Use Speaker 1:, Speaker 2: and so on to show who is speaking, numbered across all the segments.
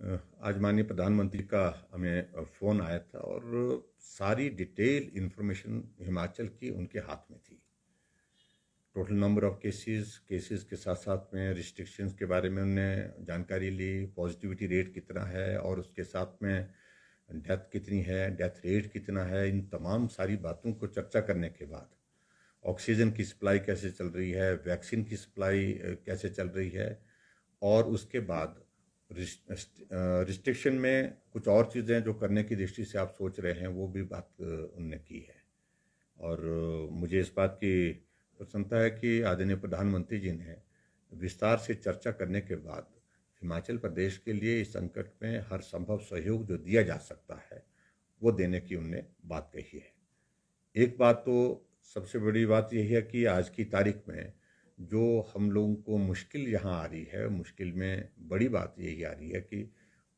Speaker 1: आज माननीय प्रधानमंत्री का हमें फ़ोन आया था और सारी डिटेल इन्फॉर्मेशन हिमाचल की उनके हाथ में थी। टोटल नंबर ऑफ केसेस के साथ साथ में रिस्ट्रिक्शंस के बारे में उन्होंने जानकारी ली, पॉजिटिविटी रेट कितना है और उसके साथ में डेथ कितनी है, डेथ रेट कितना है। इन तमाम सारी बातों को चर्चा करने के बाद ऑक्सीजन की सप्लाई कैसे चल रही है, वैक्सीन की सप्लाई कैसे चल रही है और उसके बाद रिस्ट्रिक्शन में कुछ और चीज़ें जो करने की दृष्टि से आप सोच रहे हैं वो भी बात उनने की है। और मुझे इस बात की प्रसन्नता है कि आदरणीय प्रधानमंत्री जी ने विस्तार से चर्चा करने के बाद हिमाचल प्रदेश के लिए इस संकट में हर संभव सहयोग जो दिया जा सकता है वो देने की उनने बात कही है। एक बात तो सबसे बड़ी बात यही है कि आज की तारीख में जो हम लोगों को मुश्किल यहाँ आ रही है, मुश्किल में बड़ी बात यही आ रही है कि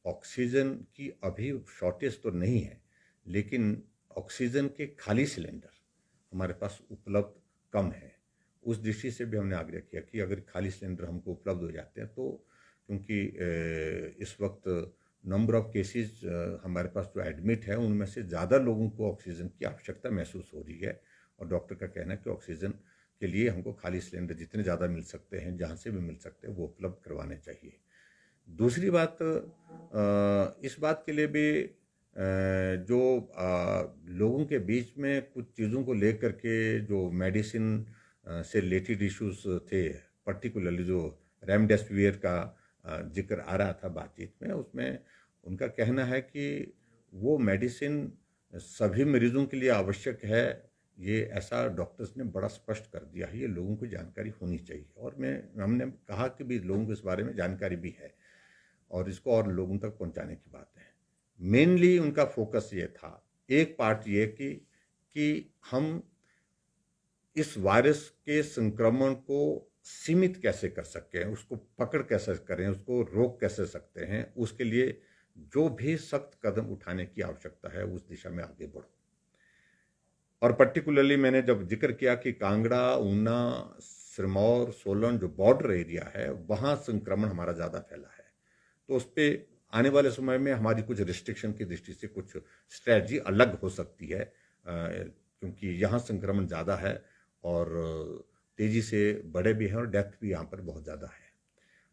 Speaker 1: ऑक्सीजन की अभी शॉर्टेज तो नहीं है, लेकिन ऑक्सीजन के खाली सिलेंडर हमारे पास उपलब्ध कम है। उस दृष्टि से भी हमने आग्रह किया कि अगर खाली सिलेंडर हमको उपलब्ध हो जाते हैं तो, क्योंकि इस वक्त नंबर ऑफ केसेस हमारे पास जो एडमिट है उनमें से ज़्यादा लोगों को ऑक्सीजन की आवश्यकता महसूस हो रही है और डॉक्टर का कहना है कि ऑक्सीजन के लिए हमको खाली सिलेंडर जितने ज़्यादा मिल सकते हैं, जहाँ से भी मिल सकते हैं, वो उपलब्ध करवाने चाहिए। दूसरी बात, इस बात के लिए भी जो लोगों के बीच में कुछ चीज़ों को लेकर के जो मेडिसिन से रिलेटेड इश्यूज थे, पर्टिकुलरली जो रेमडेसिविर का जिक्र आ रहा था बातचीत में, उसमें उनका कहना है कि वो मेडिसिन सभी मरीजों के लिए आवश्यक है। ये ऐसा डॉक्टर्स ने बड़ा स्पष्ट कर दिया है, ये लोगों को जानकारी होनी चाहिए। और हमने कहा कि भी लोगों को इस बारे में जानकारी भी है और इसको और लोगों तक पहुंचाने की बात है। मेनली उनका फोकस ये था, एक पार्ट ये कि हम इस वायरस के संक्रमण को सीमित कैसे कर सकें, उसको पकड़ कैसे करें, उसको रोक कैसे सकते हैं, उसके लिए जो भी सख्त कदम उठाने की आवश्यकता है उस दिशा में आगे बढ़ो। और पर्टिकुलरली मैंने जब जिक्र किया कि कांगड़ा, ऊना, सिरमौर, सोलन जो बॉर्डर एरिया है वहाँ संक्रमण हमारा ज़्यादा फैला है, तो उस पर आने वाले समय में हमारी कुछ रिस्ट्रिक्शन की दृष्टि से कुछ स्ट्रेटजी अलग हो सकती है, क्योंकि यहाँ संक्रमण ज़्यादा है और तेज़ी से बढ़े भी हैं और डेथ भी यहाँ पर बहुत ज़्यादा है।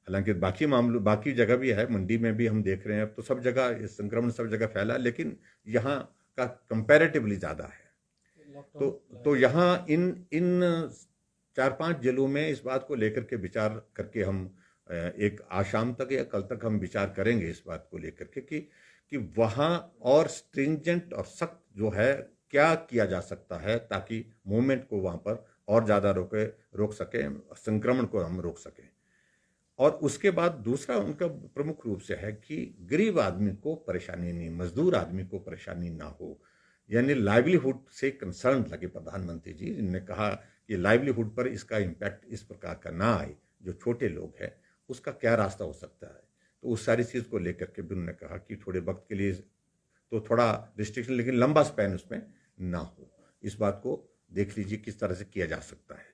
Speaker 1: हालांकि बाकी जगह भी है, मंडी में भी हम देख रहे हैं, अब तो सब जगह संक्रमण सब जगह फैला है, लेकिन यहाँ का कंपैरेटिवली ज़्यादा है। तो यहाँ इन 4-5 जिलों में इस बात को लेकर के विचार करके हम एक आज शाम तक या कल तक हम विचार करेंगे इस बात को लेकर के कि वहाँ और स्ट्रिंजेंट और सख्त जो है क्या किया जा सकता है ताकि मूवमेंट को वहाँ पर और ज़्यादा रोक सकें, संक्रमण को हम रोक सकें। और उसके बाद दूसरा उनका प्रमुख रूप से है कि गरीब आदमी को परेशानी नहीं, मजदूर आदमी को परेशानी ना हो, यानी लाइवलीहुड से कंसर्न लगे प्रधानमंत्री जी ने कहा कि लाइवलीहुड पर इसका इम्पैक्ट इस प्रकार का ना आए, जो छोटे लोग हैं उसका क्या रास्ता हो सकता है। तो उस सारी चीज़ को लेकर के भी उन्होंने कहा कि थोड़े वक्त के लिए तो थोड़ा रिस्ट्रिक्शन, लेकिन लंबा स्पैन उसमें ना हो, इस बात को देख लीजिए किस तरह से किया जा सकता है।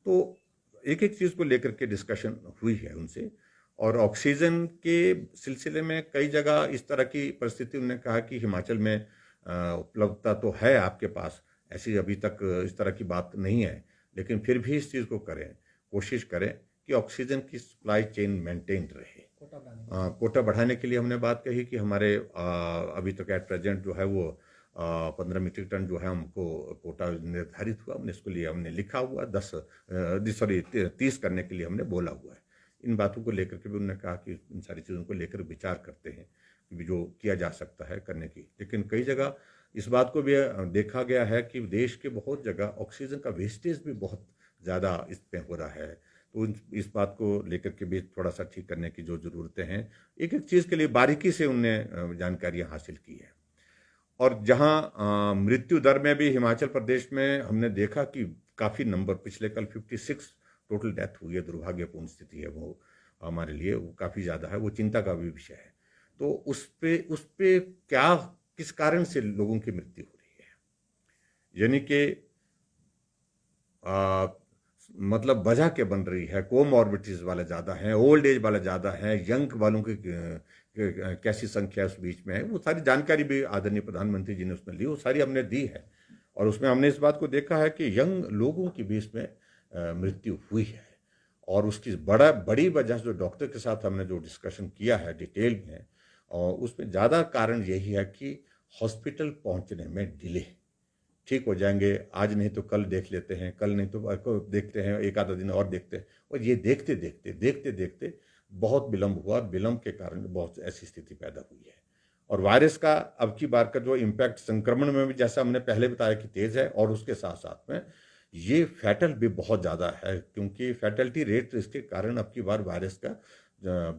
Speaker 1: तो एक एक चीज़ को लेकर के डिस्कशन हुई है उनसे। और ऑक्सीजन के सिलसिले में कई जगह इस तरह की परिस्थिति उन्होंने कहा कि हिमाचल में उपलब्धता तो है आपके पास, ऐसी अभी तक इस तरह की बात नहीं है, लेकिन फिर भी इस चीज़ को करें, कोशिश करें कि ऑक्सीजन की सप्लाई चेन मेंटेन रहे। कोटा बढ़ाने के लिए हमने बात कही कि हमारे अभी तक एट प्रेजेंट जो है वो 15 मीट्रिक टन जो है हमको कोटा निर्धारित हुआ, हमने इसको लिए हमने लिखा हुआ 30 करने के लिए हमने बोला हुआ है। इन बातों को लेकर के भी उन्होंने कहा कि इन सारी चीज़ों को लेकर विचार करते हैं कि जो किया जा सकता है करने की। लेकिन कई जगह इस बात को भी देखा गया है कि देश के बहुत जगह ऑक्सीजन का वेस्टेज भी बहुत ज़्यादा इस पर हो रहा है, तो इस बात को लेकर के भी थोड़ा सा ठीक करने की जो ज़रूरतें हैं, एक एक चीज़ के लिए बारीकी से उनने जानकारियाँ हासिल की है। और जहाँ मृत्यु दर में भी हिमाचल प्रदेश में हमने देखा कि काफ़ी नंबर, पिछले कल 56 टोटल डेथ हुई है, दुर्भाग्यपूर्ण स्थिति है वो हमारे लिए, वो काफ़ी ज़्यादा है, वो चिंता का भी विषय है। तो उस पे क्या, किस कारण से लोगों की मृत्यु हो रही है, यानी कि मतलब वजह क्या बन रही है, कोमॉर्बिडिटीज वाले ज़्यादा हैं, ओल्ड एज वाले ज़्यादा हैं, यंग वालों की कैसी संख्या उस बीच में है, वो सारी जानकारी भी आदरणीय प्रधानमंत्री जी ने उसमें ली, वो सारी हमने दी है। और उसमें हमने इस बात को देखा है कि यंग लोगों की भी इसमें मृत्यु हुई है। और उसकी बड़ी वजह जो डॉक्टर के साथ हमने जो डिस्कशन किया है डिटेल में, और उसमें ज़्यादा कारण यही है कि हॉस्पिटल पहुंचने में डिले। ठीक हो जाएंगे, आज नहीं तो कल देख लेते हैं, कल नहीं तो देखते हैं, एक आधा दिन और देखते हैं, और ये देखते देखते बहुत विलम्ब हुआ। विलम्ब के कारण बहुत ऐसी स्थिति पैदा हुई है। और वायरस का अब की बार का जो इम्पैक्ट संक्रमण में भी, जैसा हमने पहले बताया कि तेज है, और उसके साथ साथ में ये फैटल भी बहुत ज़्यादा है, क्योंकि फैटलिटी रेट इसके कारण अब की बार वायरस का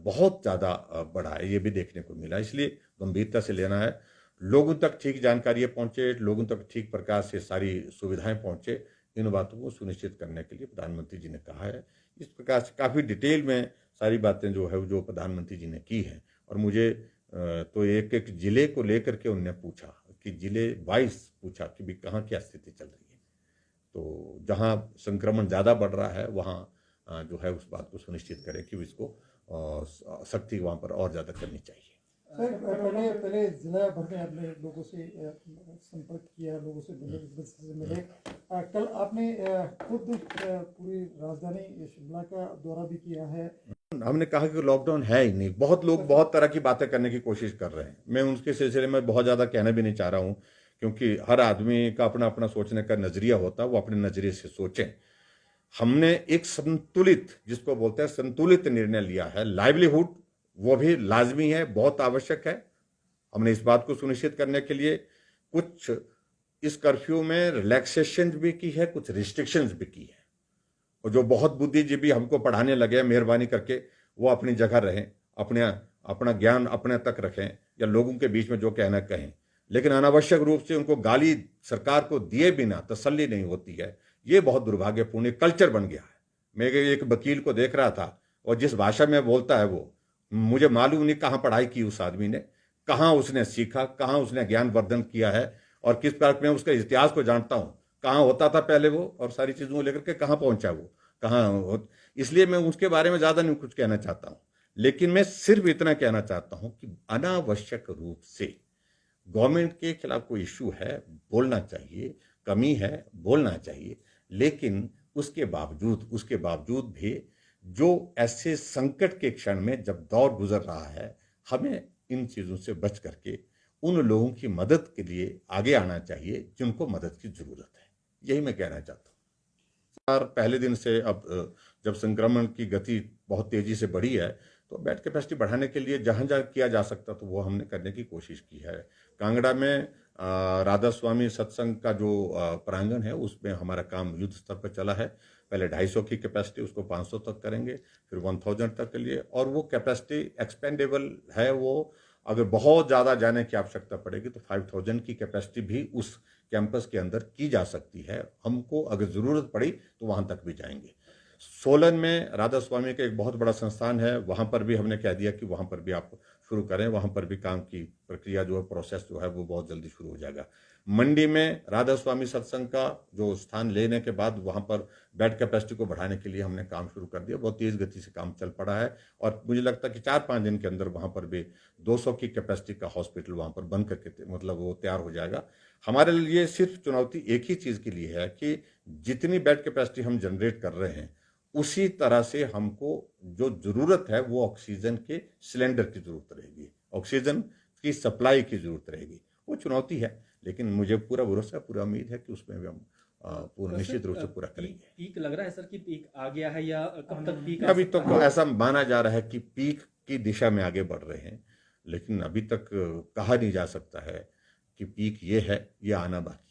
Speaker 1: बहुत ज़्यादा बढ़ा है, ये भी देखने को मिला। इसलिए गंभीरता से लेना है, लोगों तक ठीक जानकारी पहुंचे, लोगों तक ठीक प्रकार से सारी सुविधाएं पहुंचे, इन बातों को सुनिश्चित करने के लिए प्रधानमंत्री जी ने कहा है। इस प्रकार से काफ़ी डिटेल में सारी बातें जो है जो प्रधानमंत्री जी ने की हैं। और मुझे तो एक एक जिले को लेकर के उनने पूछा कि जिले वाइज पूछा कि भी कहाँ क्या स्थिति चल रही है। तो जहाँ संक्रमण ज़्यादा बढ़ रहा है वहाँ जो है उस बात को सुनिश्चित करें कि इसको सख्ती वहाँ पर और ज़्यादा करनी चाहिए।
Speaker 2: सर, पहले जिला भर में आपने लोगों से संपर्क किया, लोगों से मिले। कल आपने खुद पूरी राजधानी शिमला का दौरा भी किया है।
Speaker 1: हमने कहा कि लॉकडाउन है ही नहीं। बहुत लोग बहुत तरह की बातें करने की कोशिश कर रहे हैं, मैं उनके सिलसिले में बहुत ज़्यादा कहना भी नहीं चाह रहा हूँ, क्योंकि हर आदमी का अपना अपना सोचने का नज़रिया होता है, वो अपने नज़रिए से सोचें। हमने एक संतुलित, जिसको बोलते हैं संतुलित निर्णय लिया है। लाइवलीहुड वो भी लाजमी है, बहुत आवश्यक है। हमने इस बात को सुनिश्चित करने के लिए कुछ इस कर्फ्यू में रिलैक्सेशन भी की है, कुछ रिस्ट्रिक्शंस भी की है। और जो बहुत बुद्धिजीवी हमको पढ़ाने लगे, मेहरबानी करके वो अपनी जगह रहें, अपना ज्ञान अपने तक रखें, या लोगों के बीच में जो कहना कहें, लेकिन अनावश्यक रूप से उनको गाली सरकार को दिए बिना तसल्ली नहीं होती है। ये बहुत दुर्भाग्यपूर्ण कल्चर बन गया है। मैं एक वकील को देख रहा था, और जिस भाषा में बोलता है वो मुझे मालूम नहीं कहाँ पढ़ाई की उस आदमी ने, कहाँ उसने सीखा, कहाँ उसने ज्ञान वर्धन किया है, और किस प्रकार मैं उसके इतिहास को जानता हूँ, कहाँ होता था पहले वो, और सारी चीज़ों को लेकर के कहाँ पहुँचा वो, कहाँ। इसलिए मैं उसके बारे में ज़्यादा नहीं कुछ कहना चाहता हूँ, लेकिन मैं सिर्फ इतना कहना चाहता हूँ कि अनावश्यक रूप से गवर्नमेंट के खिलाफ कोई इशू है, बोलना चाहिए, कमी है, बोलना चाहिए, लेकिन उसके बावजूद भी जो ऐसे संकट के क्षण में जब दौर गुजर रहा है, हमें इन चीज़ों से बच करके उन लोगों की मदद के लिए आगे आना चाहिए जिनको मदद की ज़रूरत है। यही मैं कहना चाहता हूँ। और पहले दिन से अब जब संक्रमण की गति बहुत तेज़ी से बढ़ी है, तो बेड कैपेसिटी बढ़ाने के लिए जहाँ जहाँ किया जा सकता तो वो हमने करने की कोशिश की है। कांगड़ा में राधा स्वामी सत्संग का जो प्रांगण है, उसमें हमारा काम युद्ध स्तर पर चला है। पहले 250 की कैपेसिटी, उसको 500 तक करेंगे, फिर 1000 तक के लिए। और वो कैपेसिटी एक्सपेंडेबल है, वो अगर बहुत ज़्यादा जाने की आवश्यकता पड़ेगी तो 5000 की कैपेसिटी भी उस कैंपस के अंदर की जा सकती है। हमको अगर ज़रूरत पड़ी तो वहाँ तक भी जाएंगे। सोलन में राधा स्वामी का एक बहुत बड़ा संस्थान है, वहाँ पर भी हमने कह दिया कि वहाँ पर भी आप शुरू करें, वहाँ पर भी काम की प्रक्रिया जो है, प्रोसेस जो है वो बहुत जल्दी शुरू हो जाएगा। मंडी में राधा स्वामी सत्संग का जो स्थान लेने के बाद वहाँ पर बेड कैपेसिटी को बढ़ाने के लिए हमने काम शुरू कर दिया। बहुत तेज़ गति से काम चल पड़ा है, और मुझे लगता है कि 4-5 दिन के अंदर वहाँ पर भी 200 की कैपेसिटी का हॉस्पिटल वहाँ पर बन करके मतलब वो तैयार हो जाएगा। हमारे लिए सिर्फ चुनौती एक ही चीज़ के लिए है कि जितनी बेड कैपेसिटी हम जनरेट कर रहे हैं, उसी तरह से हमको जो ज़रूरत है वो ऑक्सीजन के सिलेंडर की ज़रूरत रहेगी, ऑक्सीजन की सप्लाई की ज़रूरत रहेगी। वो चुनौती है, लेकिन मुझे पूरा भरोसा, पूरा उम्मीद है कि उसमें भी हम पूरा निश्चित रूप से पूरा करेंगे।
Speaker 3: पीक लग रहा है सर कि पीक आ गया है, या कब तक पीक?
Speaker 1: अभी तक तो ऐसा माना जा रहा है कि पीक की दिशा में आगे बढ़ रहे हैं, लेकिन अभी तक कहा नहीं जा सकता है कि पीक ये है या आना बाकी।